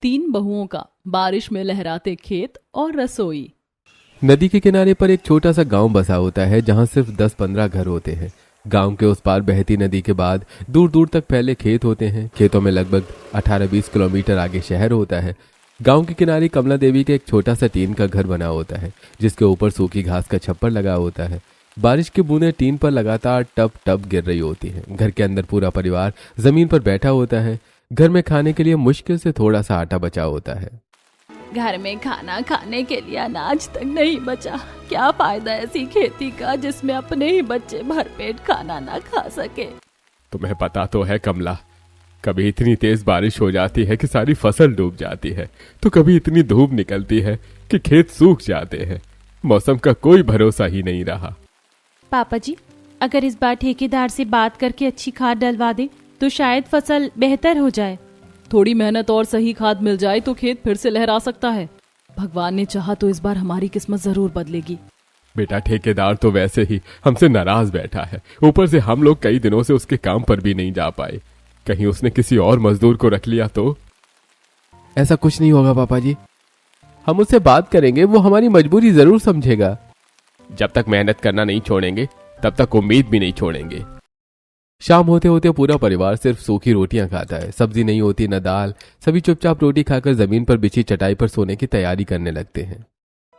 तीन बहुओं का बारिश में लहराते खेत और रसोई। नदी के किनारे पर एक छोटा सा गांव बसा होता है जहां सिर्फ 10-15 घर होते हैं। गांव के उस पार बहती नदी के बाद दूर दूर तक फैले खेत होते हैं। खेतों में लगभग 18-20 किलोमीटर आगे शहर होता है। गांव के किनारे कमला देवी का एक छोटा सा टीन का घर बना होता है जिसके ऊपर सूखी घास का छप्पर लगा होता है। बारिश की बूंदें टीन पर लगातार टप टप गिर रही होती हैं। घर के अंदर पूरा परिवार जमीन पर बैठा होता है। घर में खाने के लिए मुश्किल से थोड़ा सा आटा बचा होता है। घर में खाना खाने के लिए अनाज तक नहीं बचा। क्या फायदा ऐसी खेती का जिसमें अपने ही बच्चे भरपेट खाना ना खा सके। तुम्हें पता तो है कमला, कभी इतनी तेज बारिश हो जाती है कि सारी फसल डूब जाती है, तो कभी इतनी धूप निकलती है कि खेत सूख जाते हैं। मौसम का कोई भरोसा ही नहीं रहा। पापा जी, अगर इस बार ठेकेदार से बात करके अच्छी खाद डलवा दे तो शायद फसल बेहतर हो जाए। थोड़ी मेहनत और सही खाद मिल जाए तो खेत फिर से लहरा सकता है। भगवान ने चाहा तो इस बार हमारी किस्मत जरूर बदलेगी। बेटा, ठेकेदार तो वैसे ही हमसे नाराज बैठा है। ऊपर से हम लोग कई दिनों से उसके काम पर भी नहीं जा पाए। कहीं उसने किसी और मजदूर को रख लिया तो? ऐसा कुछ नहीं होगा पापा जी, हम उससे बात करेंगे, वो हमारी मजबूरी जरूर समझेगा। जब तक मेहनत करना नहीं छोड़ेंगे तब तक उम्मीद भी नहीं छोड़ेंगे। शाम होते होते पूरा परिवार सिर्फ सूखी रोटियां खाता है। सब्जी नहीं होती न दाल। सभी चुपचाप रोटी खाकर जमीन पर बिछी चटाई पर सोने की तैयारी करने लगते हैं।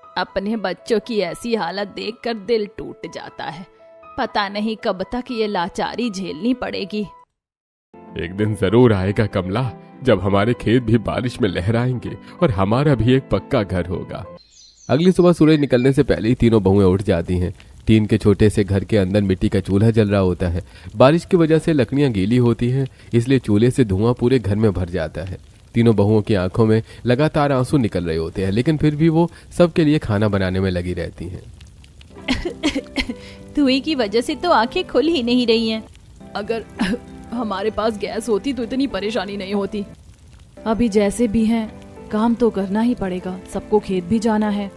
अपने बच्चों की ऐसी हालत देखकर दिल टूट जाता है। पता नहीं कब तक ये लाचारी झेलनी पड़ेगी। एक दिन जरूर आएगा कमला, जब हमारे खेत भी बारिश में लहराएंगे और हमारा भी एक पक्का घर होगा। अगली सुबह सूरज निकलने से पहले ही तीनों बहुएं उठ जाती हैं। टीन के छोटे से घर के अंदर मिट्टी का चूल्हा जल रहा होता है। बारिश की वजह से लकड़ियां गीली होती हैं, इसलिए चूल्हे से धुआं पूरे घर में भर जाता है। तीनों बहुओं की आंखों में लगातार आंसू निकल रहे होते हैं, लेकिन फिर भी वो सबके लिए खाना बनाने में लगी रहती हैं। धुएं की वजह से तो आंखें खुल ही नहीं रही हैं। अगर हमारे पास गैस होती तो इतनी परेशानी नहीं होती। अभी जैसे भी हैं काम तो करना ही पड़ेगा, सबको खेत भी जाना है।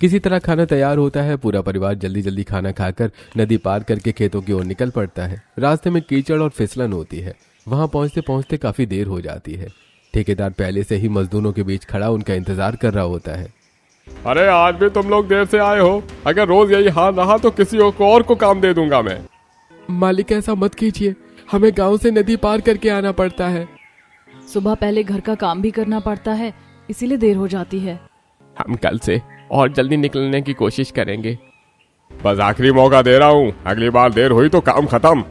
किसी तरह खाना तैयार होता है। पूरा परिवार जल्दी जल्दी खाना खाकर नदी पार करके खेतों की ओर निकल पड़ता है। रास्ते में कीचड़ और फिसलन होती है। वहां पहुंचते पहुंचते काफी देर हो जाती है। ठेकेदार पहले से ही मजदूरों के बीच खड़ा उनका इंतजार कर रहा होता है। अरे आज भी तुम लोग देर से आए हो। अगर रोज यही हाल रहा तो किसी और को काम दे दूंगा मैं। मालिक, ऐसा मत कीजिए, हमें गाँव से नदी पार करके आना पड़ता है। सुबह पहले घर का काम भी करना पड़ता है, इसीलिए देर हो जाती है। हम कल से और जल्दी निकलने की कोशिश करेंगे। बस आखिरी मौका दे रहा हूँ, अगली बार देर हुई तो काम खत्म।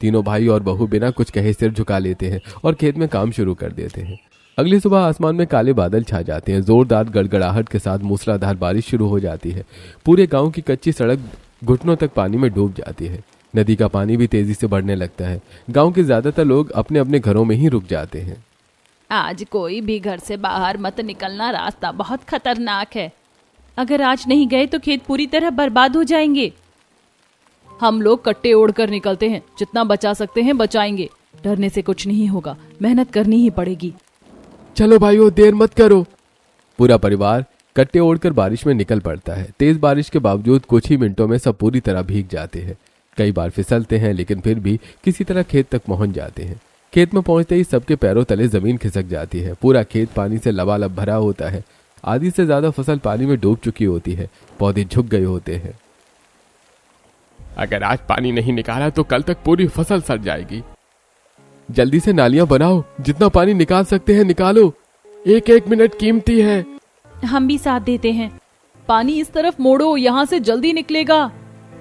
तीनों भाई और बहू बिना कुछ कहे सिर झुका लेते हैं और खेत में काम शुरू कर देते हैं। अगली सुबह आसमान में काले बादल छा जाते हैं। जोरदार गड़गड़ाहट के साथ मूसलाधार बारिश शुरू हो जाती है। पूरे गांव की कच्ची सड़क घुटनों तक पानी में डूब जाती है। नदी का पानी भी तेजी से बढ़ने लगता है। गांव के ज्यादातर लोग अपने अपने घरों में ही रुक जाते हैं। आज कोई भी घर से बाहर मत निकलना, रास्ता बहुत खतरनाक है। अगर आज नहीं गए तो खेत पूरी तरह बर्बाद हो जाएंगे। हम लोग कट्टे ओढ़कर निकलते हैं, जितना बचा सकते हैं बचाएंगे। डरने से कुछ नहीं होगा, मेहनत करनी ही पड़ेगी। चलो भाइयों, देर मत करो। पूरा परिवार कट्टे ओढ़कर बारिश में निकल पड़ता है। तेज बारिश के बावजूद कुछ ही मिनटों में सब पूरी तरह भीग जाते हैं। कई बार फिसलते हैं, लेकिन फिर भी किसी तरह खेत तक पहुंच जाते हैं। खेत में पहुंचते ही सबके पैरों तले जमीन खिसक जाती है। पूरा खेत पानी से लबालब भरा होता है। आधी से ज्यादा फसल पानी में डूब चुकी होती है। पौधे झुक गए होते हैं। अगर आज पानी नहीं निकाला तो कल तक पूरी फसल सड़ जाएगी। जल्दी से नालियां बनाओ, जितना पानी निकाल सकते हैं निकालो। एक एक मिनट कीमती है। हम भी साथ देते हैं। पानी इस तरफ मोड़ो, यहाँ से जल्दी निकलेगा।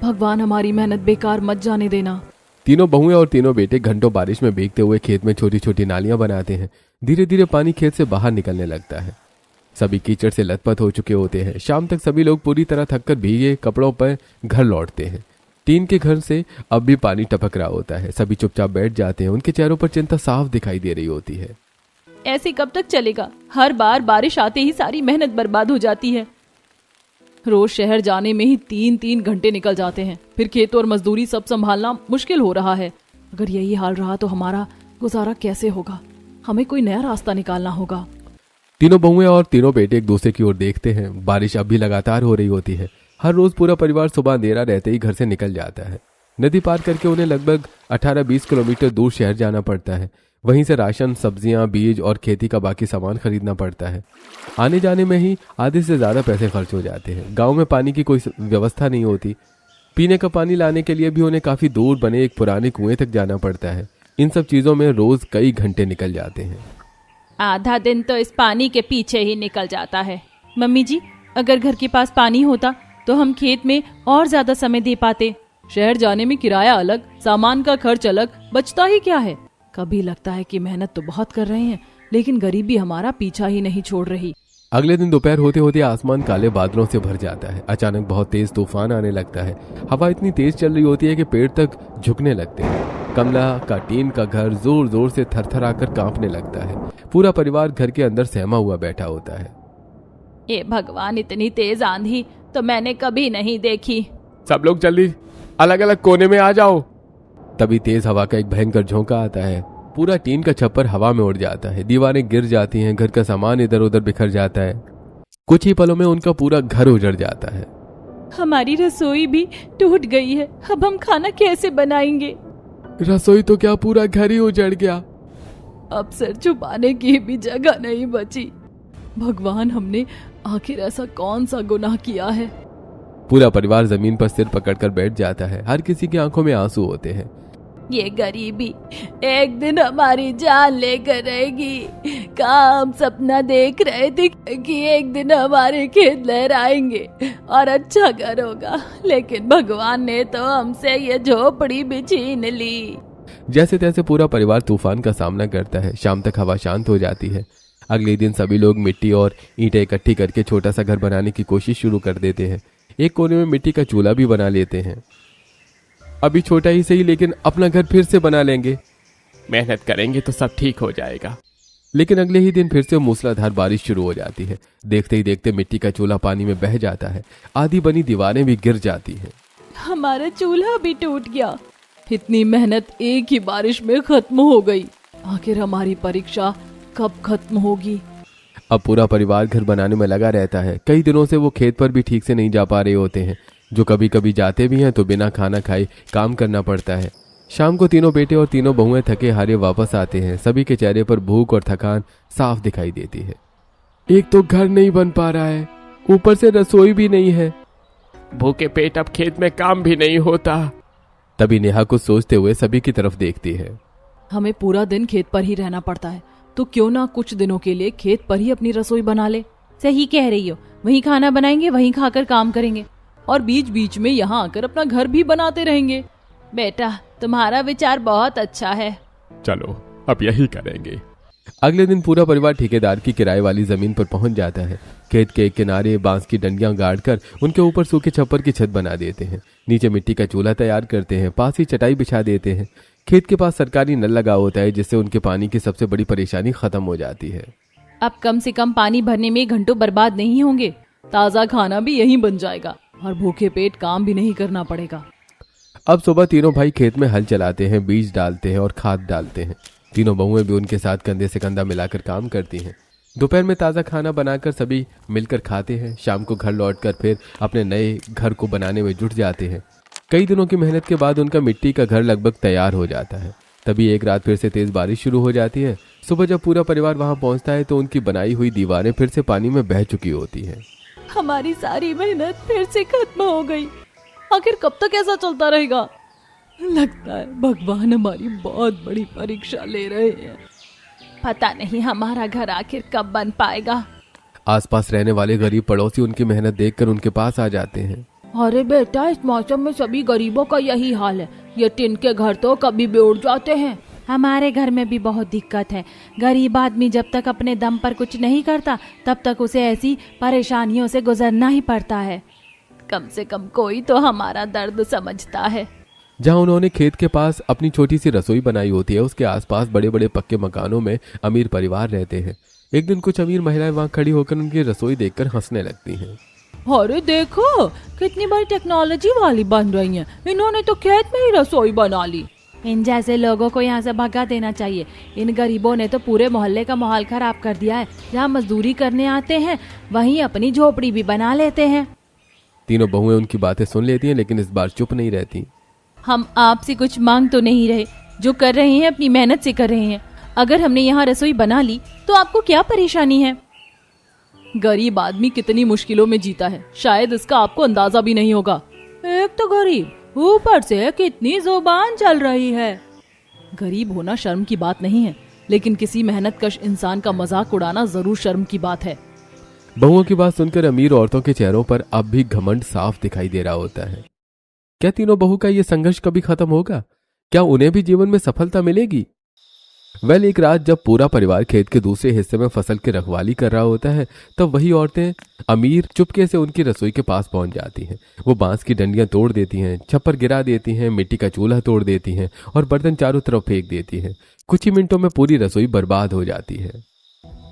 भगवान हमारी मेहनत बेकार मत जाने देना। तीनों बहुएं और तीनों बेटे घंटों बारिश में भीगते हुए खेत में छोटी छोटी नालियां बनाते हैं। धीरे धीरे पानी खेत से बाहर निकलने लगता है। सभी कीचड़ से लथपथ हो चुके होते हैं। शाम तक सभी लोग पूरी तरह थककर भीगे कपड़ों पर घर लौटते हैं। टीन के घर से अब भी पानी टपक रहा होता है। सभी चुपचाप बैठ जाते हैं। उनके चेहरों पर चिंता साफ दिखाई दे रही होती है। ऐसे कब तक चलेगा? हर बार बारिश आते ही सारी मेहनत बर्बाद हो जाती है। रोज शहर जाने में ही 3-3 घंटे निकल जाते हैं। फिर खेत और मजदूरी सब संभालना मुश्किल हो रहा है। अगर यही हाल रहा तो हमारा गुजारा कैसे होगा? हमें कोई नया रास्ता निकालना होगा। तीनों बहुएं और तीनों बेटे एक दूसरे की ओर देखते हैं। बारिश अब भी लगातार हो रही होती है। हर रोज पूरा परिवार सुबह अंधेरा रहते ही घर से निकल जाता है। नदी पार करके उन्हें लगभग 18-20 किलोमीटर दूर शहर जाना पड़ता है। वहीं से राशन, सब्जियां, बीज और खेती का बाकी सामान खरीदना पड़ता है। आने जाने में ही आधे से ज्यादा पैसे खर्च हो जाते हैं। गांव में पानी की कोई व्यवस्था नहीं होती। पीने का पानी लाने के लिए भी उन्हें काफी दूर बने एक पुराने कुएं तक जाना पड़ता है। इन सब चीजों में रोज कई घंटे निकल जाते हैं। आधा दिन तो इस पानी के पीछे ही निकल जाता है। मम्मी जी, अगर घर के पास पानी होता तो हम खेत में और ज्यादा समय दे पाते। शहर जाने में किराया अलग, सामान का खर्च अलग, बचता ही क्या है। कभी लगता है कि मेहनत तो बहुत कर रहे हैं, लेकिन गरीबी हमारा पीछा ही नहीं छोड़ रही। अगले दिन दोपहर होते होते आसमान काले बादलों से भर जाता है। अचानक बहुत तेज तूफान आने लगता है। हवा इतनी तेज चल रही होती है कि पेड़ तक झुकने लगते हैं। कमला का टीन का घर जोर जोर से थरथराकर कांपने लगता है। पूरा परिवार घर के अंदर सहमा हुआ बैठा होता है। ये भगवान, इतनी तेज आंधी तो मैंने कभी नहीं देखी। सब लोग जल्दी अलग अलग कोने में आ जाओ। तभी तेज हवा का एक भयंकर झोंका आता है। पूरा टीन का छप्पर हवा में उड़ जाता है। दीवारें गिर जाती हैं। घर का सामान इधर उधर बिखर जाता है। कुछ ही पलों में उनका पूरा घर उजड़ जाता है। हमारी रसोई भी टूट गई है। अब हम खाना कैसे बनाएंगे? रसोई तो क्या, पूरा घर ही उजड़ गया। अब सिर छुपाने की भी जगह नहीं बची। भगवान, हमने आखिर ऐसा कौन सा गुनाह किया है। पूरा परिवार जमीन पर सिर पकड़कर बैठ जाता है। हर किसी की आंखों में आंसू होते हैं। ये गरीबी एक दिन हमारी जान लेकर रहेगी। कहाँ हम सपना देख रहे थे कि एक दिन हमारे खेत लहराएंगे और अच्छा घर होगा, लेकिन भगवान ने तो हमसे ये झोपड़ी भी छीन ली। जैसे तैसे पूरा परिवार तूफान का सामना करता है। शाम तक हवा शांत हो जाती है। अगले दिन सभी लोग मिट्टी और ईंटें इकट्ठी करके छोटा सा घर बनाने की कोशिश शुरू कर देते हैं। एक कोने में मिट्टी का चूल्हा भी बना लेते हैं। अभी छोटा ही सही, लेकिन अपना घर फिर से बना लेंगे। मेहनत करेंगे तो सब ठीक हो जाएगा। लेकिन अगले ही दिन फिर से मूसलाधार बारिश शुरू हो जाती है। देखते ही देखते मिट्टी का चूल्हा पानी में बह जाता है। आधी बनी दीवारें भी गिर जाती हैं। हमारा चूल्हा भी टूट गया। इतनी मेहनत एक ही बारिश में खत्म हो गई। आखिर हमारी परीक्षा कब खत्म होगी। अब पूरा परिवार घर बनाने में लगा रहता है। कई दिनों से वो खेत पर भी ठीक से नहीं जा पा रहे होते हैं। जो कभी कभी जाते भी हैं तो बिना खाना खाए काम करना पड़ता है। शाम को तीनों बेटे और तीनों बहुएं थके हारे वापस आते हैं। सभी के चेहरे पर भूख और थकान साफ दिखाई देती है। एक तो घर नहीं बन पा रहा है, ऊपर से रसोई भी नहीं है। भूखे पेट अब खेत में काम भी नहीं होता। तभी नेहा कुछ सोचते हुए सभी की तरफ देखती है। हमें पूरा दिन खेत पर ही रहना पड़ता है, तो क्यों ना कुछ दिनों के लिए खेत पर ही अपनी रसोई बना ले। सही कह रही हो, वहीं खाना बनाएंगे, वहीं खाकर काम करेंगे और बीच बीच में यहाँ आकर अपना घर भी बनाते रहेंगे। बेटा, तुम्हारा विचार बहुत अच्छा है। चलो अब यही करेंगे। अगले दिन पूरा परिवार ठेकेदार की किराए वाली जमीन पर पहुंच जाता है। खेत के किनारे बांस की डंडियां गाड़कर उनके ऊपर सूखे छप्पर की छत बना देते हैं। नीचे मिट्टी का चूल्हा तैयार करते हैं। पास ही चटाई बिछा देते हैं। खेत के पास सरकारी नल लगा होता है, जिससे उनके पानी की सबसे बड़ी परेशानी खत्म हो जाती है। अब कम से कम पानी भरने में घंटों बर्बाद नहीं होंगे। ताज़ा खाना भी यहीं बन जाएगा और भूखे पेट काम भी नहीं करना पड़ेगा। अब सुबह तीनों भाई खेत में हल चलाते हैं, बीज डालते हैं और खाद डालते हैं। तीनों बहुएं भी उनके साथ कंधे से कंधा मिलाकर काम करती हैं। दोपहर में ताज़ा खाना बनाकर सभी मिलकर खाते हैं। शाम को घर लौटकर फिर अपने नए घर को बनाने में जुट जाते हैं। कई दिनों की मेहनत के बाद उनका मिट्टी का घर लगभग तैयार हो जाता है। तभी एक रात फिर से तेज बारिश शुरू हो जाती है। सुबह जब पूरा परिवार वहां पहुंचता है तो उनकी बनाई हुई दीवारें फिर से पानी में बह चुकी होती हैं। हमारी सारी मेहनत फिर से खत्म हो गई। आखिर कब तक ऐसा चलता रहेगा। लगता है भगवान हमारी बहुत बड़ी परीक्षा ले रहे हैं। पता नहीं हमारा घर आखिर कब बन पाएगा। आसपास रहने वाले गरीब पड़ोसी उनकी मेहनत देखकर उनके पास आ जाते हैं। अरे बेटा, इस मौसम में सभी गरीबों का यही हाल है। ये टिन के घर तो कभी भी उड़ जाते हैं। हमारे घर में भी बहुत दिक्कत है। गरीब आदमी जब तक अपने दम पर कुछ नहीं करता तब तक उसे ऐसी परेशानियों से गुजरना ही पड़ता है। कम से कम कोई तो हमारा दर्द समझता है। जहां उन्होंने खेत के पास अपनी छोटी सी रसोई बनाई होती है, उसके आसपास बड़े बड़े पक्के मकानों में अमीर परिवार रहते हैं। एक दिन कुछ अमीर महिलाएं वहां खड़ी होकर उनकी रसोई देखकर हंसने लगती हैं। अरे देखो, कितनी बड़ी टेक्नोलॉजी वाली बन रही है। इन्होंने तो खेत में ही रसोई बना ली। इन जैसे लोगों को यहाँ से भगा देना चाहिए। इन गरीबों ने तो पूरे मोहल्ले का माहौल खराब कर दिया है। जहाँ मजदूरी करने आते हैं वहीं अपनी झोपड़ी भी बना लेते हैं। तीनों बहुएं उनकी बातें सुन लेती हैं, लेकिन इस बार चुप नहीं रहती। हम आपसे कुछ मांग तो नहीं रहे, जो कर रहे हैं अपनी मेहनत से कर रहे हैं। अगर हमने यहाँ रसोई बना ली तो आपको क्या परेशानी है? गरीब आदमी कितनी मुश्किलों में जीता है, शायद इसका आपको अंदाजा भी नहीं होगा। एक तो गरीब, ऊपर से कितनी जुबान चल रही है। गरीब होना शर्म की बात नहीं है, लेकिन किसी मेहनतकश इंसान का मजाक उड़ाना जरूर शर्म की बात है। बहुओं की बात सुनकर अमीर औरतों के चेहरों पर अब भी घमंड साफ दिखाई दे रहा होता है। क्या तीनों बहू का ये संघर्ष कभी खत्म होगा? क्या उन्हें भी जीवन में सफलता मिलेगी? एक रात जब पूरा परिवार खेत के दूसरे हिस्से में फसल की रखवाली कर रहा होता है, तब वही औरतें अमीर चुपके से उनकी रसोई के पास पहुंच जाती हैं। वो बांस की डंडियां तोड़ देती हैं, छप्पर गिरा देती हैं, मिट्टी का चूल्हा तोड़ देती हैं और बर्तन चारों तरफ फेंक देती हैं। कुछ ही मिनटों में पूरी रसोई बर्बाद हो जाती है।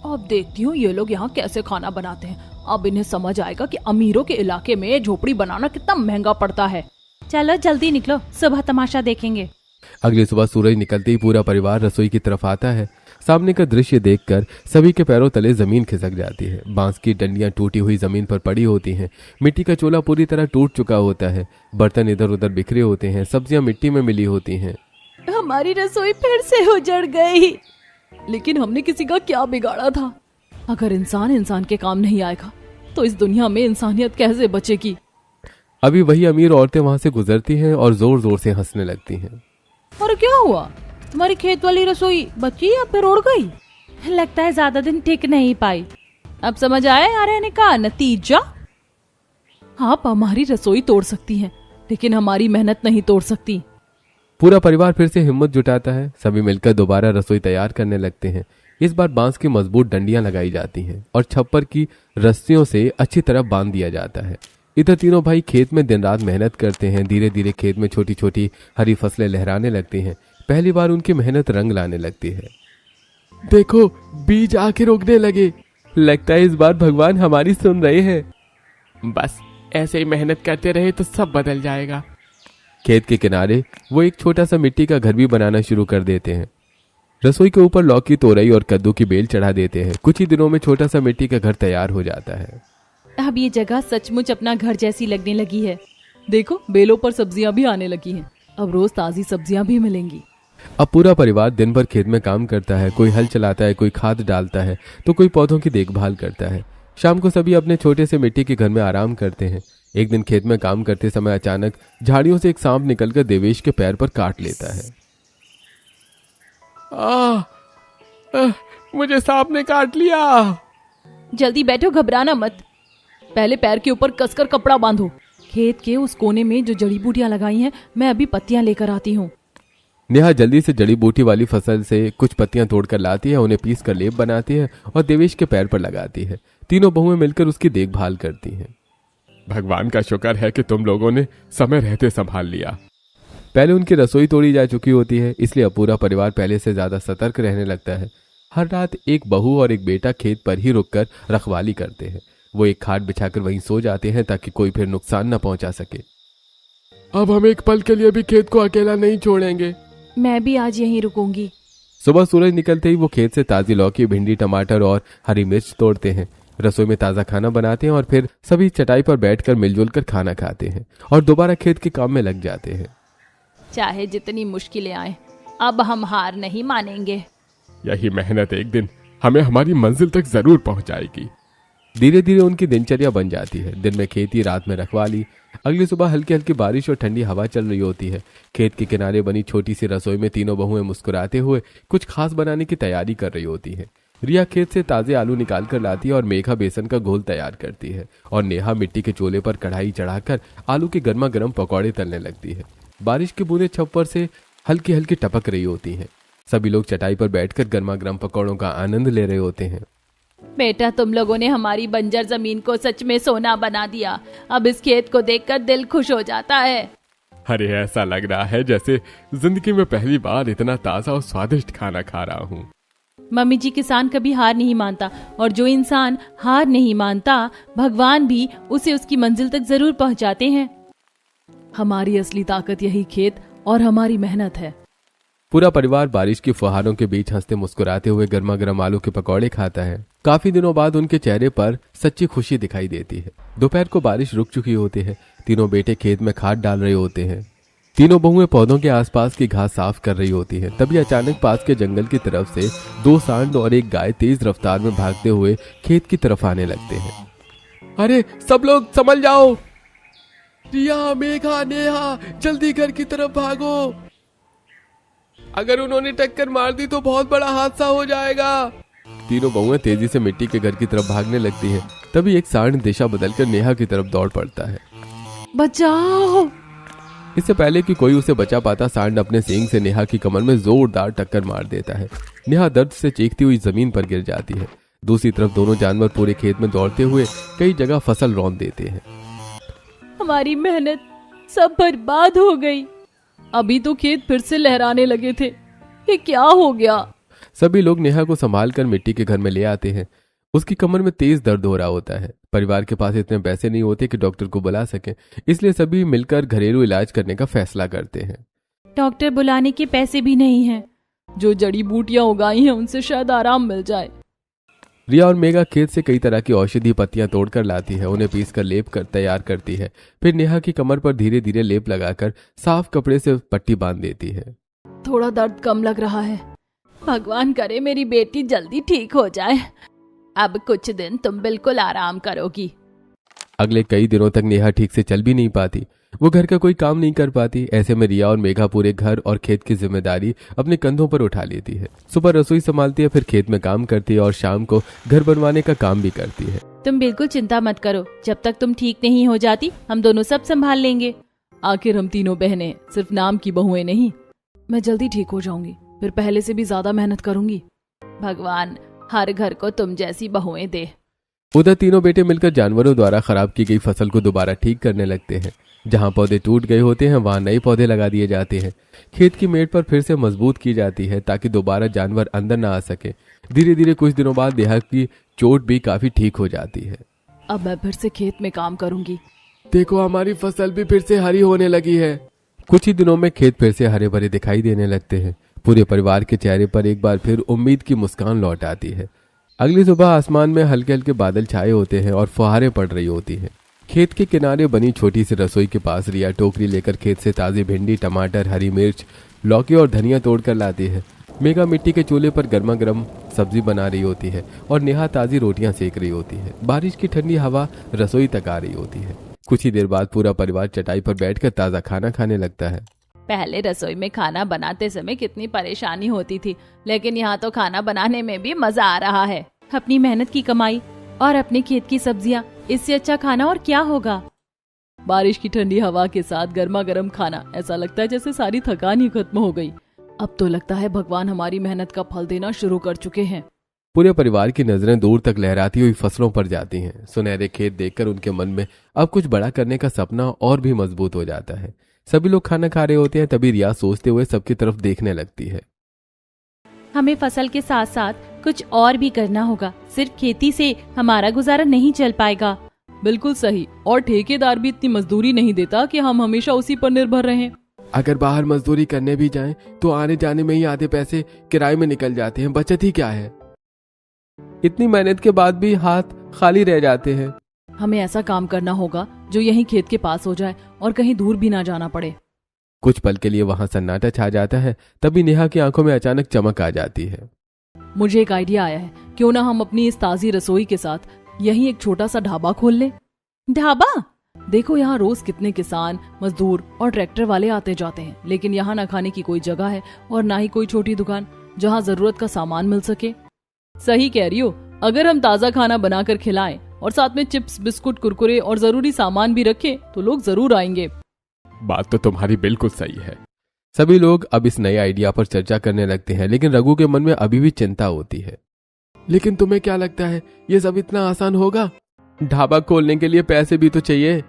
अब देखती हूँ ये लोग यहाँ कैसे खाना बनाते हैं। अब इन्हें समझ आएगा कि अमीरों के इलाके में झोपड़ी बनाना कितना महंगा पड़ता है। चलो जल्दी निकलो, सुबह तमाशा देखेंगे। अगली सुबह सूरज निकलते ही पूरा परिवार रसोई की तरफ आता है। सामने का दृश्य देखकर सभी के पैरों तले जमीन खिसक जाती है। बांस की डंडियां टूटी हुई जमीन पर पड़ी होती हैं। मिट्टी का चूल्हा पूरी तरह टूट चुका होता है। बर्तन इधर उधर बिखरे होते हैं। सब्जियां मिट्टी में मिली होती हैं। हमारी रसोई फिर से उजड़ गई। लेकिन हमने किसी का क्या बिगाड़ा था? अगर इंसान इंसान के काम नहीं आएगा तो इस दुनिया में इंसानियत कैसे बचेगी? अभी वही अमीर औरतें वहां से गुजरती हैं और जोर जोर से हंसने लगती हैं। और क्या हुआ? तुम्हारी खेत वाली रसोई बची या फिर उड़ गई? लगता है ज्यादा दिन टिक नहीं पाई। अब समझ आया रहने का नतीजा? आप हमारी रसोई तोड़ सकती हैं, लेकिन हमारी मेहनत नहीं तोड़ सकती। पूरा परिवार फिर से हिम्मत जुटाता है। सभी मिलकर दोबारा रसोई तैयार करने लगते हैं। इस बार बांस की मजबूत डंडियां लगाई जाती हैं और छप्पर की रस्सियों से अच्छी तरह बांध दिया जाता है। इधर तीनों भाई खेत में दिन रात मेहनत करते हैं। धीरे धीरे खेत में छोटी छोटी हरी फसलें लहराने लगती हैं। पहली बार उनकी मेहनत रंग लाने लगती है। देखो, बीज आखिर उगने लगे। लगता है इस बार भगवान हमारी सुन रहे हैं। बस ऐसे ही मेहनत करते रहे तो सब बदल जाएगा। खेत के किनारे वो एक छोटा सा मिट्टी का घर भी बनाना शुरू कर देते हैं। रसोई के ऊपर लौकी, तोरई और कद्दू की बेल चढ़ा देते हैं। कुछ ही दिनों में छोटा सा मिट्टी का घर तैयार हो जाता है। अब ये जगह सचमुच अपना घर जैसी लगने लगी है। देखो, बेलों पर सब्जियां भी आने लगी हैं। अब रोज ताजी सब्जियां भी मिलेंगी। अब पूरा परिवार दिन भर खेत में काम करता है। कोई हल चलाता है, कोई खाद डालता है, तो कोई पौधों की देखभाल करता है। शाम को सभी अपने छोटे से मिट्टी के घर में आराम करते हैं। एक दिन खेत में काम करते समय अचानक झाड़ियों से एक सांप निकलकर देवेश के पैर पर काट लेता है। मुझे सांप ने काट लिया। जल्दी बैठो, घबराना मत। पहले पैर के ऊपर कसकर कपड़ा बांधो। खेत के उस कोने में जो जड़ी बूटियां लगाई हैं, मैं अभी पत्तियां लेकर आती हूँ। नेहा जल्दी से जड़ी बूटी वाली फसल से कुछ पत्तियां तोड़कर लाती है, उन्हें पीस कर लेप बनाती है और देवेश के पैर पर लगाती है। तीनों बहुएं मिलकर उसकी देखभाल करती हैं। भगवान का शुक्र है कि तुम लोगों ने समय रहते संभाल लिया। पहले उनकी रसोई तोड़ी जा चुकी होती है, इसलिए अब पूरा परिवार पहले से ज्यादा सतर्क रहने लगता है। हर रात एक बहू और एक बेटा खेत पर ही रुककर रखवाली करते हैं। वो एक खाट बिछाकर वहीं सो जाते हैं ताकि कोई फिर नुकसान न पहुंचा सके। अब हम एक पल के लिए भी खेत को अकेला नहीं छोड़ेंगे। मैं भी आज यहीं रुकूंगी। सुबह सूरज निकलते ही वो खेत से ताजी लौकी, भिंडी, टमाटर और हरी मिर्च तोड़ते हैं। रसोई में ताजा खाना बनाते हैं और फिर सभी चटाई पर बैठकर मिलजुल कर खाना खाते हैं और दोबारा खेत के काम में लग जाते हैं। चाहे जितनी मुश्किलें आए, अब हम हार नहीं मानेंगे। यही मेहनत एक दिन हमें हमारी मंजिल तक जरूर पहुंचाएगी। धीरे धीरे उनकी दिनचर्या बन जाती है। दिन में खेती, रात में रखवाली। अगली सुबह हल्की हल्की बारिश और ठंडी हवा चल रही होती है। खेत के किनारे बनी छोटी सी रसोई में तीनों बहुएं मुस्कुराते हुए कुछ खास बनाने की तैयारी कर रही होती है। रिया खेत से ताजे आलू निकाल कर लाती है और मेघा बेसन का घोल तैयार करती है और नेहा मिट्टी के चूल्हे पर कढ़ाई चढ़ाकर आलू के गर्मा गर्म पकौड़े तलने लगती है। बारिश की बूंदें छप्पर से हल्की हल्की टपक रही होती हैं। सभी लोग चटाई पर बैठकर गर्मा गर्म पकौड़ों का आनंद ले रहे होते हैं। बेटा, तुम लोगों ने हमारी बंजर जमीन को सच में सोना बना दिया। अब इस खेत को देखकर दिल खुश हो जाता है। अरे, ऐसा लग रहा है जैसे जिंदगी में पहली बार इतना ताजा और स्वादिष्ट खाना खा रहा हूँ। मम्मी जी, किसान कभी हार नहीं मानता और जो इंसान हार नहीं मानता, भगवान भी उसे उसकी मंजिल तक जरूर पहुंचाते हैं। हमारी असली ताकत यही खेत और हमारी मेहनत है। पूरा परिवार बारिश की फुहारों के बीच हंसते मुस्कुराते हुए गर्मा गर्म आलू के पकौड़े खाता है। काफी दिनों बाद उनके चेहरे पर सच्ची खुशी दिखाई देती है। दोपहर को बारिश रुक चुकी होती है। तीनों बेटे खेत में खाद डाल रहे होते हैं। तीनों बहुएं पौधों के आसपास की घास साफ कर रही होती हैं। तभी अचानक पास के जंगल की तरफ से 2 सांड और एक गाय तेज रफ्तार में भागते हुए खेत की तरफ आने लगते हैं। अरे सब लोग संभल जाओ। रिया, मेघा, नेहा, जल्दी घर की तरफ भागो। अगर उन्होंने टक्कर मार दी तो बहुत बड़ा हादसा हो जाएगा। तीनों बहुएं तेजी से मिट्टी के घर की तरफ भागने लगती हैं। तभी एक सांड दिशा बदलकर नेहा की तरफ दौड़ पड़ता है। बचाओ। इससे पहले कि कोई उसे बचा पाता, सांड अपने सींग से नेहा की कमर में जोरदार टक्कर मार देता है। नेहा दर्द से चीखती हुई जमीन पर गिर जाती है। दूसरी तरफ दोनों जानवर पूरे खेत में दौड़ते हुए कई जगह फसल रौंद देते हैं। हमारी मेहनत सब बर्बाद हो गई। अभी तो खेत फिर से लहराने लगे थे, ये क्या हो गया? सभी लोग नेहा को संभाल कर मिट्टी के घर में ले आते हैं। उसकी कमर में तेज दर्द हो रहा होता है। परिवार के पास इतने पैसे नहीं होते कि डॉक्टर को बुला सके, इसलिए सभी मिलकर घरेलू इलाज करने का फैसला करते हैं। डॉक्टर बुलाने के पैसे भी नहीं हैं। जो जड़ी बूटियां उगाई हैं उनसे शायद आराम मिल जाए। रिया और मेघा खेत से कई तरह की औषधि पत्तियां तोड़कर लाती है, उन्हें पीस कर लेप कर तैयार करती है। फिर नेहा की कमर पर धीरे धीरे लेप लगाकर साफ कपड़े से पट्टी बांध देती है। थोड़ा दर्द कम लग रहा है। भगवान करे मेरी बेटी जल्दी ठीक हो जाए। अब कुछ दिन तुम बिल्कुल आराम करोगी। अगले कई दिनों तक नेहा ठीक से चल भी नहीं पाती। वो घर का कोई काम नहीं कर पाती। ऐसे में रिया और मेघा पूरे घर और खेत की जिम्मेदारी अपने कंधों पर उठा लेती है। सुबह रसोई संभालती है, फिर खेत में काम करती है और शाम को घर बनवाने का काम भी करती है। तुम बिल्कुल चिंता मत करो, जब तक तुम ठीक नहीं हो जाती हम दोनों सब संभाल लेंगे। आखिर हम तीनों बहनें सिर्फ नाम की बहुएं नहीं। मैं जल्दी ठीक हो जाऊंगी, फिर पहले से भी ज्यादा मेहनत करूंगी। भगवान हर घर को तुम जैसी बहुएं दे। उधर तीनों बेटे मिलकर जानवरों द्वारा खराब की गई फसल को दोबारा ठीक करने लगते हैं। जहां पौधे टूट गए होते हैं वहां नए पौधे लगा दिए जाते हैं। खेत की मेड़ पर फिर से मजबूत की जाती है ताकि दोबारा जानवर अंदर ना आ सके। धीरे धीरे कुछ दिनों बाद नेहा की चोट भी काफी ठीक हो जाती है। अब मैं फिर से खेत में काम करूंगी। देखो हमारी फसल भी फिर से हरी होने लगी है। कुछ ही दिनों में खेत फिर से हरे भरे दिखाई देने लगते हैं। पूरे परिवार के चेहरे पर एक बार फिर उम्मीद की मुस्कान लौट आती है। अगली सुबह आसमान में हल्के हल्के बादल छाए होते हैं और फुहारें पड़ रही होती हैं। खेत के किनारे बनी छोटी सी रसोई के पास रिया टोकरी लेकर खेत से ताजी भिंडी, टमाटर, हरी मिर्च, लौकी और धनिया तोड़कर लाती है। मेघा मिट्टी के चूल्हे पर गर्मा गर्म सब्जी बना रही होती है और नेहा ताजी रोटियां सेक रही होती है। बारिश की ठंडी हवा रसोई तक आ रही होती है। कुछ ही देर बाद पूरा परिवार चटाई पर बैठकर ताजा खाना खाने लगता है। पहले रसोई में खाना बनाते समय कितनी परेशानी होती थी, लेकिन यहाँ तो खाना बनाने में भी मजा आ रहा है। अपनी मेहनत की कमाई और अपने खेत की सब्जियाँ, इससे अच्छा खाना और क्या होगा। बारिश की ठंडी हवा के साथ गर्मा गर्म खाना, ऐसा लगता है जैसे सारी थकान ही खत्म हो गई। अब तो लगता है भगवान हमारी मेहनत का फल देना शुरू कर चुके हैं। पूरे परिवार की नजरें दूर तक लहराती हुई फसलों पर जाती हैं। सुनहरे खेत देखकर उनके मन में अब कुछ बड़ा करने का सपना और भी मजबूत हो जाता है। सभी लोग खाना खा रहे होते हैं, तभी रिया सोचते हुए सबकी तरफ देखने लगती है। हमें फसल के साथ साथ कुछ और भी करना होगा। सिर्फ खेती से हमारा गुजारा नहीं चल पाएगा। बिल्कुल सही। और ठेकेदार भी इतनी मजदूरी नहीं देता कि हम हमेशा उसी पर निर्भर रहें। अगर बाहर मजदूरी करने भी जाएं तो आने जाने में ही आधे पैसे किराए में निकल जाते हैं। बचत ही क्या है। इतनी मेहनत के बाद भी हाथ खाली रह जाते हैं। हमें ऐसा काम करना होगा जो यहीं खेत के पास हो जाए और कहीं दूर भी ना जाना पड़े। कुछ पल के लिए वहां सन्नाटा छा जाता है। तभी नेहा की आंखों में अचानक चमक आ जाती है। मुझे एक आइडिया आया है। क्यों ना हम अपनी इस ताजी रसोई के साथ यहीं एक छोटा सा ढाबा खोल लें। ढाबा? देखो यहाँ रोज कितने किसान, मजदूर और ट्रैक्टर वाले आते जाते हैं, लेकिन यहाँ ना खाने की कोई जगह है और ना ही कोई छोटी दुकान जहाँ जरूरत का सामान मिल सके। सही कह रही हो। अगर हम ताजा खाना बनाकर खिलाएं और साथ में चिप्स, बिस्कुट, कुरकुरे और जरूरी सामान भी रखें तो लोग जरूर आएंगे। बात तो तुम्हारी बिल्कुल सही है। सभी लोग अब इस नए आइडिया पर चर्चा करने लगते हैं, लेकिन रघु के मन में अभी भी चिंता होती है। लेकिन तुम्हें क्या लगता है ये सब इतना आसान होगा? ढाबा खोलने के लिए पैसे भी तो चाहिए।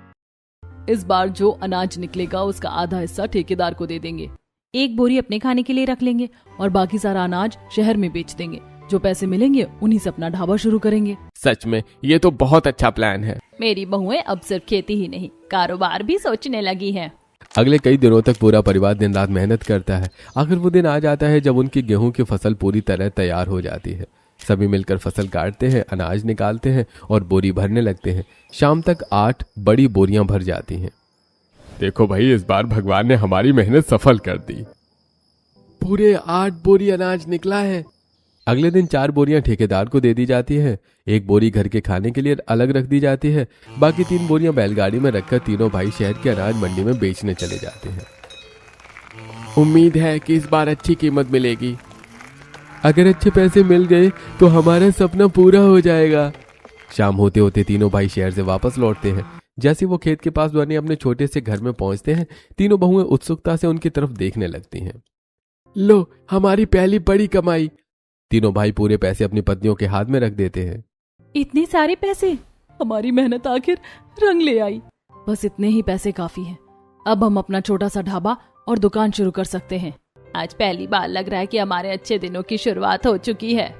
इस बार जो अनाज निकलेगा उसका आधा हिस्सा ठेकेदार को दे देंगे। एक बोरी अपने खाने के लिए रख लेंगे और बाकी सारा अनाज शहर में बेच देंगे। जो पैसे मिलेंगे उन्हीं से अपना ढाबा शुरू करेंगे। सच में ये तो बहुत अच्छा प्लान है। मेरी बहुएं अब सिर्फ खेती ही नहीं, कारोबार भी सोचने लगी हैं। अगले कई दिनों तक पूरा परिवार दिन रात मेहनत करता है। आखिर वो दिन आ जाता है जब उनकी गेहूं की फसल पूरी तरह तैयार हो जाती है। सभी मिलकर फसल काटते हैं, अनाज निकालते हैं और बोरी भरने लगते हैं। शाम तक 8 बड़ी बोरियां भर जाती हैं। देखो भाई, इस बार भगवान ने हमारी मेहनत सफल कर दी। पूरे 8 बोरी अनाज निकला है। अगले दिन 4 बोरियां ठेकेदार को दे दी जाती है। 1 बोरी घर के खाने के लिए अलग रख दी जाती है। बाकी 3 बोरियां बैलगाड़ी में रखकर तीनों भाई शहर के अनाज मंडी में बेचने चले जाते हैं। उम्मीद है कि इस बार अच्छी कीमत मिलेगी। अगर अच्छे पैसे मिल गए तो हमारा सपना पूरा हो जाएगा। शाम होते होते तीनों भाई शहर से वापस लौटते हैं। जैसे वो खेत के पास बने अपने छोटे से घर में पहुंचते हैं, तीनों बहुएं उत्सुकता से उनकी तरफ देखने लगती हैं। लो, हमारी पहली बड़ी कमाई। तीनों भाई पूरे पैसे अपनी पत्नियों के हाथ में रख देते हैं। इतने सारे पैसे, हमारी मेहनत आखिर रंग ले आई। बस इतने ही पैसे काफी हैं। अब हम अपना छोटा सा ढाबा और दुकान शुरू कर सकते हैं। आज पहली बार लग रहा है कि हमारे अच्छे दिनों की शुरुआत हो चुकी है।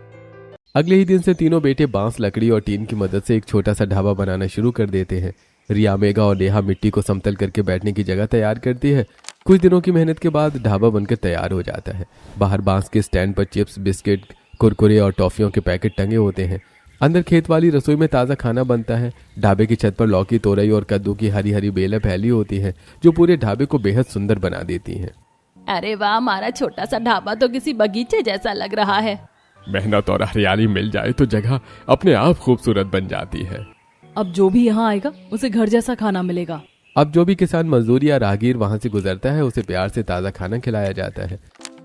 अगले ही दिन से तीनों बेटे बांस, लकड़ी और टीन की मदद से एक छोटा सा ढाबा बनाना शुरू कर देते हैं। रिया, मेघा और नेहा मिट्टी को समतल करके बैठने की जगह तैयार करती है। कुछ दिनों की मेहनत के बाद ढाबा बनकर तैयार हो जाता है। बाहर बांस के स्टैंड पर चिप्स, बिस्किट, कुरकुरे और टॉफियों के पैकेट टंगे होते हैं। अंदर खेत वाली रसोई में ताज़ा खाना बनता है। ढाबे की छत पर लौकी, तोरई और कद्दू की हरी हरी बेलें फैली होती हैं, जो पूरे ढाबे को बेहद सुंदर बना देती हैं। अरे वाह, हमारा छोटा सा ढाबा तो किसी बगीचे जैसा लग रहा है। मेहनत और हरियाली मिल जाए तो जगह अपने आप खूबसूरत बन जाती है। अब जो भी यहाँ आएगा उसे घर जैसा खाना मिलेगा। अब जो भी किसान, मजदूर या राहगीर वहां से गुजरता है, उसे प्यार से ताज़ा खाना खिलाया जाता है।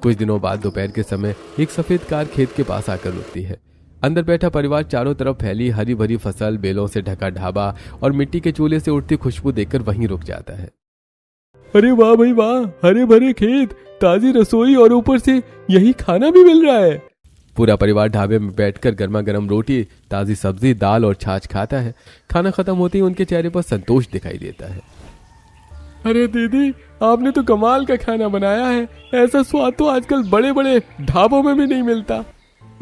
कुछ दिनों बाद दोपहर के समय एक सफेद कार खेत के पास आकर रुकती है। अंदर बैठा परिवार चारों तरफ फैली हरी भरी फसल, बेलों से ढका ढाबा और मिट्टी के चूल्हे से उठती खुशबू देखकर वहीं रुक जाता है। अरे वाह भाई वाह, हरे भरे खेत, ताजी रसोई और ऊपर से यही खाना भी मिल रहा है। पूरा परिवार ढाबे में बैठकर गर्मा गर्म रोटी, ताजी सब्जी, दाल और छाछ खाता है। खाना खत्म होते ही उनके चेहरे पर संतोष दिखाई देता है। अरे दीदी, आपने तो कमाल का खाना बनाया है। ऐसा स्वाद तो आजकल बड़े बड़े ढाबों में भी नहीं मिलता।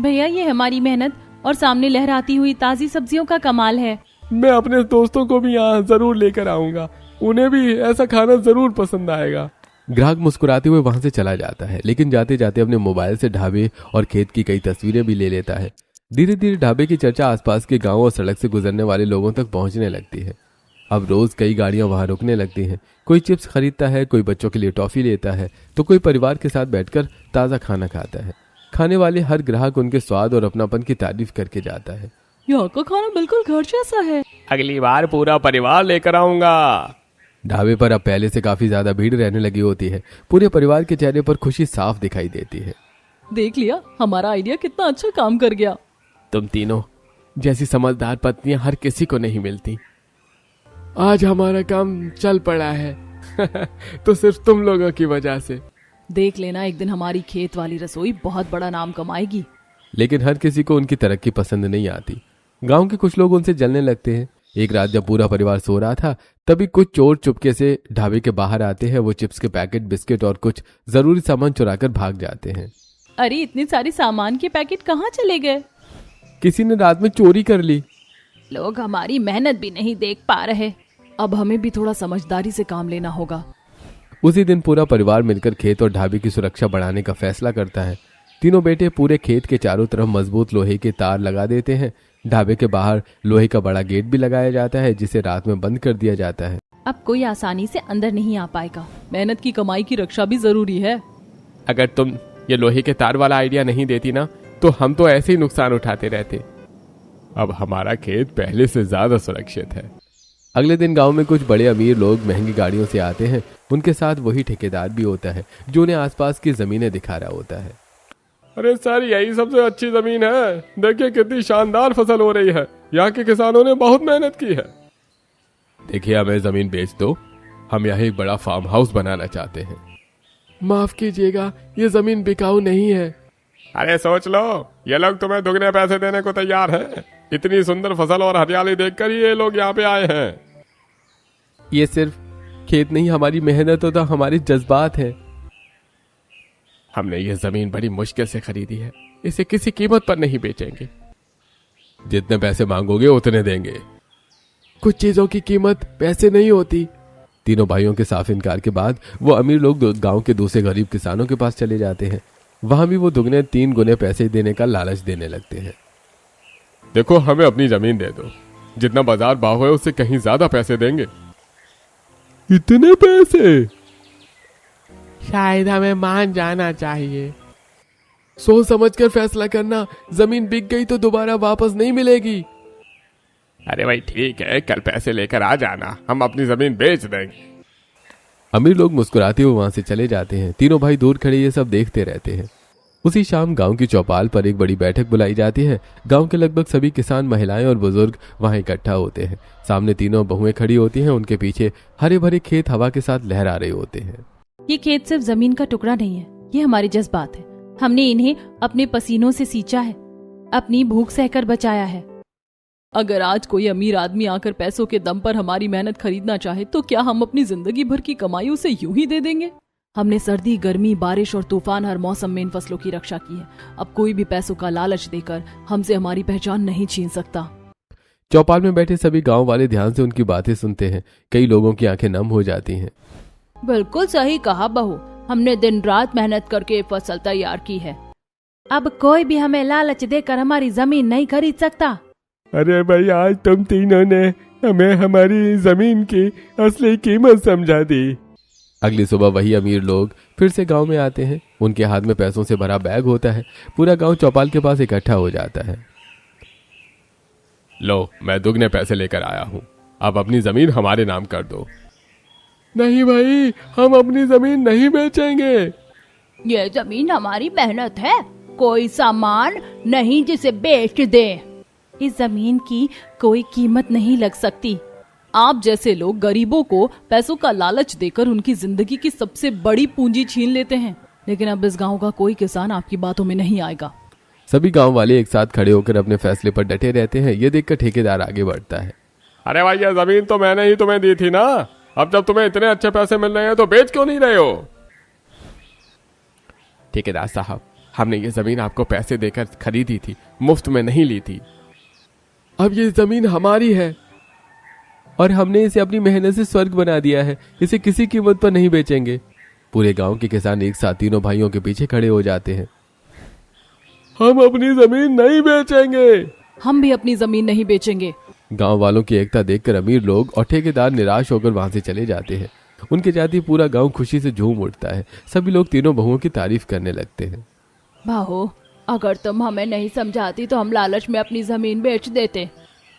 भैया, ये हमारी मेहनत और सामने लहराती हुई ताजी सब्जियों का कमाल है। मैं अपने दोस्तों को भी यहाँ जरूर लेकर आऊंगा, उन्हें भी ऐसा खाना जरूर पसंद आएगा। ग्राहक मुस्कुराते हुए वहां से चला जाता है, लेकिन जाते जाते अपने मोबाइल से ढाबे और खेत की कई तस्वीरें भी ले लेता है। धीरे धीरे ढाबे की चर्चा आसपास के गांव और सड़क से गुजरने वाले लोगों तक पहुंचने लगती है। अब रोज कई गाड़ियां वहां रुकने लगती हैं। कोई चिप्स खरीदता है, कोई बच्चों के लिए टॉफी लेता है, तो कोई परिवार के साथ बैठकर ताज़ा खाना खाता है। खाने वाले हर ग्राहक उनके स्वाद और अपनापन की तारीफ करके जाता है। यहाँ का खाना बिल्कुल घर जैसा है। अगली बार पूरा परिवार लेकर आऊंगा। ढाबे पर अब पहले से काफी ज्यादा भीड़ रहने लगी होती है। पूरे परिवार के चेहरे पर खुशी साफ दिखाई देती है। देख लिया, हमारा आइडिया कितना अच्छा काम कर गया। तुम तीनों जैसी समझदार पत्नियां हर किसी को नहीं मिलती। आज हमारा काम चल पड़ा है तो सिर्फ तुम लोगों की वजह से। देख लेना, एक दिन हमारी खेत वाली रसोई बहुत बड़ा नाम कमाएगी। लेकिन हर किसी को उनकी तरक्की पसंद नहीं आती। गांव के कुछ लोग उनसे जलने लगते हैं। एक रात जब पूरा परिवार सो रहा था, तभी कुछ चोर चुपके से ढाबे के बाहर आते हैं। वो चिप्स के पैकेट, बिस्किट और कुछ जरूरी सामान चुराकर भाग जाते हैं। अरे, इतने सारे सामान के पैकेट कहाँ चले गए? किसी ने रात में चोरी कर ली। लोग हमारी मेहनत भी नहीं देख पा रहे। अब हमें भी थोड़ा समझदारी से काम लेना होगा। उसी दिन पूरा परिवार मिलकर खेत और ढाबे की सुरक्षा बढ़ाने का फैसला करता है। तीनों बेटे पूरे खेत के चारों तरफ मजबूत लोहे के तार लगा देते हैं। ढाबे के बाहर लोहे का बड़ा गेट भी लगाया जाता है, जिसे रात में बंद कर दिया जाता है। अब कोई आसानी से अंदर नहीं आ पाएगा। मेहनत की कमाई की रक्षा भी जरूरी है। अगर तुम ये लोहे के तार वाला आइडिया नहीं देती ना, तो हम तो ऐसे ही नुकसान उठाते रहते। अब हमारा खेत पहले से ज्यादा सुरक्षित है। अगले दिन गांव में कुछ बड़े अमीर लोग महंगी गाड़ियों से आते हैं। उनके साथ वही ठेकेदार भी होता है, जो उन्हें आसपास की जमीनें दिखा रहा होता है। अरे सर, यही सबसे अच्छी जमीन है। देखिए कितनी शानदार फसल हो रही है। यहाँ के किसानों ने बहुत मेहनत की है। देखिए, हमें जमीन बेच दो, हम यहाँ एक बड़ा फार्म हाउस बनाना चाहते हैं। माफ कीजिएगा, ये जमीन बिकाऊ नहीं है। अरे सोच लो, ये लोग तुम्हें दुगने पैसे देने को तैयार हैं। इतनी सुंदर फसल और हरियाली देखकर ये लोग यहाँ पे आए हैं। ये सिर्फ खेत नहीं, हमारी मेहनत होता, हमारे जज्बात है। हमने ये जमीन बड़ी मुश्किल से खरीदी है, इसे किसी कीमत पर नहीं बेचेंगे। जितने पैसे मांगोगे उतने देंगे। कुछ चीजों की कीमत पैसे नहीं होती। तीनों भाइयों के साफ इनकार के बाद वो अमीर लोग गांव के दूसरे गरीब किसानों के पास चले जाते हैं। वहां भी वो दुगने 3 गुने पैसे देने का लालच देने लगते हैं। देखो, हमें अपनी जमीन दे दो, जितना बाजार भाव है उससे कहीं ज्यादा पैसे देंगे। इतने पैसे? शायद हमें मान जाना चाहिए। सोच समझकर फैसला करना, जमीन बिक गई तो दोबारा वापस नहीं मिलेगी। अरे भाई ठीक है, कल पैसे लेकर आ जाना, हम अपनी जमीन बेच देंगे। अमीर लोग मुस्कुराते हुए वहां से चले जाते हैं। तीनों भाई दूर खड़े ये सब देखते रहते हैं। उसी शाम गांव की चौपाल पर एक बड़ी बैठक बुलाई जाती है। गांव के लगभग सभी किसान, महिलाएं और बुजुर्ग वहां इकट्ठा होते हैं। सामने तीनों बहुएं खड़ी होती हैं। उनके पीछे हरे भरे खेत हवा के साथ लहरा रहे होते हैं। ये खेत सिर्फ जमीन का टुकड़ा नहीं है, ये हमारे जज्बात है। हमने इन्हें अपने पसीनों से सींचा है, अपनी भूख सहकर बचाया है। अगर आज कोई अमीर आदमी आकर पैसों के दम पर हमारी मेहनत खरीदना चाहे तो क्या हम अपनी जिंदगी भर की कमाई उसे यूं ही दे देंगे? हमने सर्दी, गर्मी, बारिश और तूफान हर मौसम में इन फसलों की रक्षा की है। अब कोई भी पैसों का लालच देकर हमसे हमारी पहचान नहीं छीन सकता। चौपाल में बैठे सभी गांव वाले ध्यान से उनकी बातें सुनते हैं। कई लोगों की आंखें नम हो जाती हैं। बिल्कुल सही कहा बहू, हमने दिन रात मेहनत करके फसल तैयार की है। अब कोई भी हमें लालच देकर हमारी जमीन नहीं खरीद सकता। अरे भाई, आज तुम तीनों ने हमें हमारी जमीन की असली कीमत समझा दी। अगली सुबह वही अमीर लोग फिर से गांव में आते हैं। उनके हाथ में पैसों से भरा बैग होता है। पूरा गांव चौपाल के पास इकट्ठा हो जाता है। लो, मैं दुगने पैसे लेकर आया हूँ, अब अपनी जमीन हमारे नाम कर दो। नहीं भाई, हम अपनी जमीन नहीं बेचेंगे। ये जमीन हमारी मेहनत है, कोई सामान नहीं जिसे बेच दे। इस जमीन की कोई कीमत नहीं लग सकती। आप जैसे लोग गरीबों को पैसों का लालच देकर उनकी जिंदगी की सबसे बड़ी पूंजी छीन लेते हैं, लेकिन अब इस गांव का कोई किसान आपकी बातों में नहीं आएगा। सभी गांव वाले एक साथ खड़े होकर अपने फैसले पर डटे रहते हैं। ये देखकर ठेकेदार आगे बढ़ता है। अरे भाई, ये जमीन तो मैंने ही तुम्हें दी थी ना, अब जब तुम्हें इतने अच्छे पैसे मिल रहे हैं तो बेच क्यों नहीं रहे हो? ठेकेदार साहब, हमने ये जमीन आपको पैसे देकर खरीदी थी, मुफ्त में नहीं ली थी। अब ये जमीन हमारी है और हमने इसे अपनी मेहनत से स्वर्ग बना दिया है। इसे किसी कीमत पर नहीं बेचेंगे। पूरे गांव के किसान एक साथ तीनों भाइयों के पीछे खड़े हो जाते हैं। हम अपनी जमीन नहीं बेचेंगे। हम भी अपनी जमीन नहीं बेचेंगे। गांव वालों की एकता देखकर अमीर लोग और ठेकेदार निराश होकर वहां से चले जाते हैं। उनके जाते ही पूरा गांव खुशी से झूम उठता है। सभी लोग तीनों बहुओं की तारीफ करने लगते हैं। बहू, अगर तुम हमें नहीं समझाती तो हम लालच में अपनी जमीन बेच देते।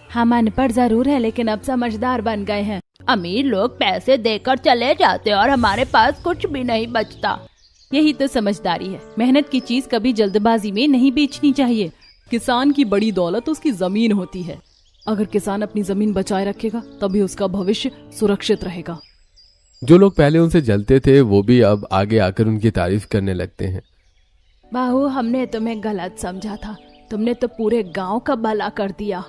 हम अनपढ़ जरूर है, लेकिन अब समझदार बन गए हैं। अमीर लोग पैसे देकर चले जाते और हमारे पास कुछ भी नहीं बचता। यही तो समझदारी है। मेहनत की चीज कभी जल्दबाजी में नहीं बेचनी चाहिए। किसान की बड़ी दौलत उसकी जमीन होती है। अगर किसान अपनी जमीन बचाए रखेगा तभी उसका भविष्य सुरक्षित रहेगा। जो लोग पहले उनसे जलते थे वो भी अब आगे आकर उनकी तारीफ करने लगते हैं। बहू, हमने तुम्हें गलत समझा था, तुमने तो पूरे गांव का भला कर दिया।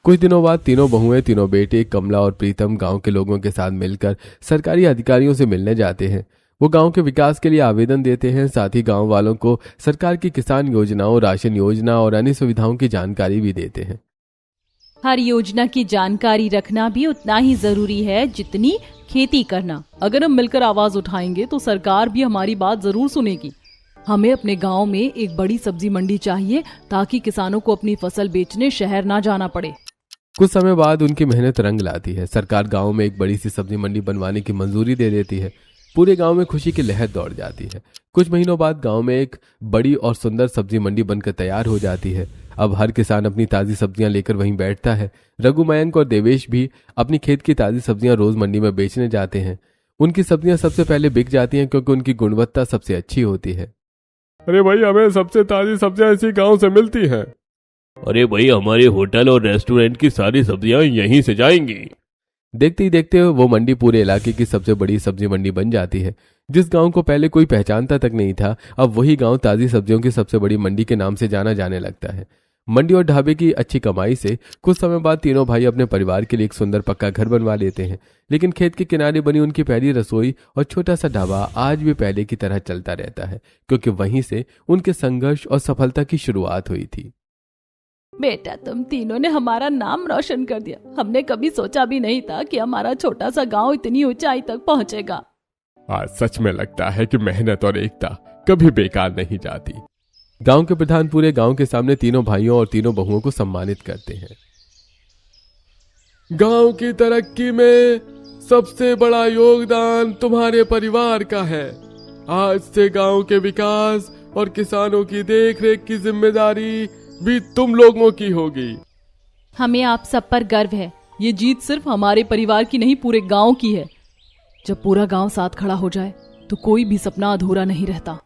कुछ दिनों बाद तीनों बहुएं, तीनों बेटे कमला और प्रीतम गांव के लोगों के साथ मिलकर सरकारी अधिकारियों से मिलने जाते हैं। वो गांव के विकास के लिए आवेदन देते हैं। साथ ही गांव वालों को सरकार की किसान योजनाओं, राशन योजना और अन्य सुविधाओं की जानकारी भी देते हैं। हर योजना की जानकारी रखना भी उतना ही जरूरी है जितनी खेती करना। अगर हम मिलकर आवाज उठाएंगे तो सरकार भी हमारी बात जरूर सुनेगी। हमें अपने गांव में एक बड़ी सब्जी मंडी चाहिए ताकि किसानों को अपनी फसल बेचने शहर ना जाना पड़े। कुछ समय बाद उनकी मेहनत रंग लाती है। सरकार गांव में एक बड़ी सी सब्जी मंडी बनवाने की मंजूरी दे देती है। पूरे गांव में खुशी की लहर दौड़ जाती है। कुछ महीनों बाद गांव में एक बड़ी और सुंदर सब्जी मंडी बनकर तैयार हो जाती है। अब हर किसान अपनी ताजी सब्जियां लेकर वहीं बैठता है। रघु, मयंक और देवेश भी अपनी खेत की ताजी सब्जियां रोज मंडी में बेचने जाते हैं। उनकी सब्जियां सबसे पहले बिक जाती हैं क्योंकि उनकी गुणवत्ता सबसे अच्छी होती है। अरे भाई, हमें सबसे ताजी सब्जियां इसी गांव से मिलती हैं। अरे भाई, हमारे होटल और रेस्टोरेंट की सारी सब्जियां यहीं से जाएंगी। देखते ही देखते वो मंडी पूरे इलाके की सबसे बड़ी सब्जी मंडी बन जाती है। जिस गांव को पहले कोई पहचानता तक नहीं था, अब वही गांव ताजी सब्जियों की सबसे बड़ी मंडी के नाम से जाना जाने लगता है। मंडी और ढाबे की अच्छी कमाई से कुछ समय बाद तीनों भाई अपने परिवार के लिए एक सुंदर पक्का घर बनवा लेते हैं। लेकिन खेत के किनारे बनी उनकी पहली रसोई और छोटा सा ढाबा आज भी पहले की तरह चलता रहता है, क्योंकि वहीं से उनके संघर्ष और सफलता की शुरुआत हुई थी। बेटा, तुम तीनों ने हमारा नाम रोशन कर दिया। हमने कभी सोचा भी नहीं था कि हमारा छोटा सा गांव इतनी ऊंचाई तक पहुंचेगा। आज सच में लगता है कि मेहनत और एकता कभी बेकार नहीं जाती। गांव के प्रधान पूरे गांव के सामने तीनों भाइयों और तीनों बहुओं को सम्मानित करते हैं। गांव की तरक्की में सबसे बड़ा योगदान तुम्हारे परिवार का है। आज से गांव के विकास और किसानों की देखरेख की जिम्मेदारी भी तुम लोगों की होगी। हमें आप सब पर गर्व है। ये जीत सिर्फ हमारे परिवार की नहीं, पूरे गांव की है। जब पूरा गांव साथ खड़ा हो जाए तो कोई भी सपना अधूरा नहीं रहता।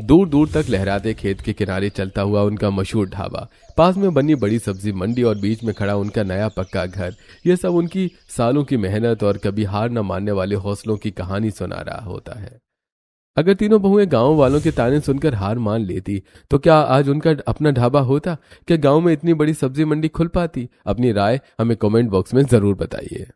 दूर दूर तक लहराते खेत के किनारे चलता हुआ उनका मशहूर ढाबा, पास में बनी बड़ी सब्जी मंडी और बीच में खड़ा उनका नया पक्का घर, ये सब उनकी सालों की मेहनत और कभी हार न मानने वाले हौसलों की कहानी सुना रहा होता है। अगर तीनों बहुएं गांव वालों के ताने सुनकर हार मान लेती तो क्या आज उनका अपना ढाबा होता? क्या गांव में इतनी बड़ी सब्जी मंडी खुल पाती? अपनी राय हमें कमेंट बॉक्स में जरूर बताइए।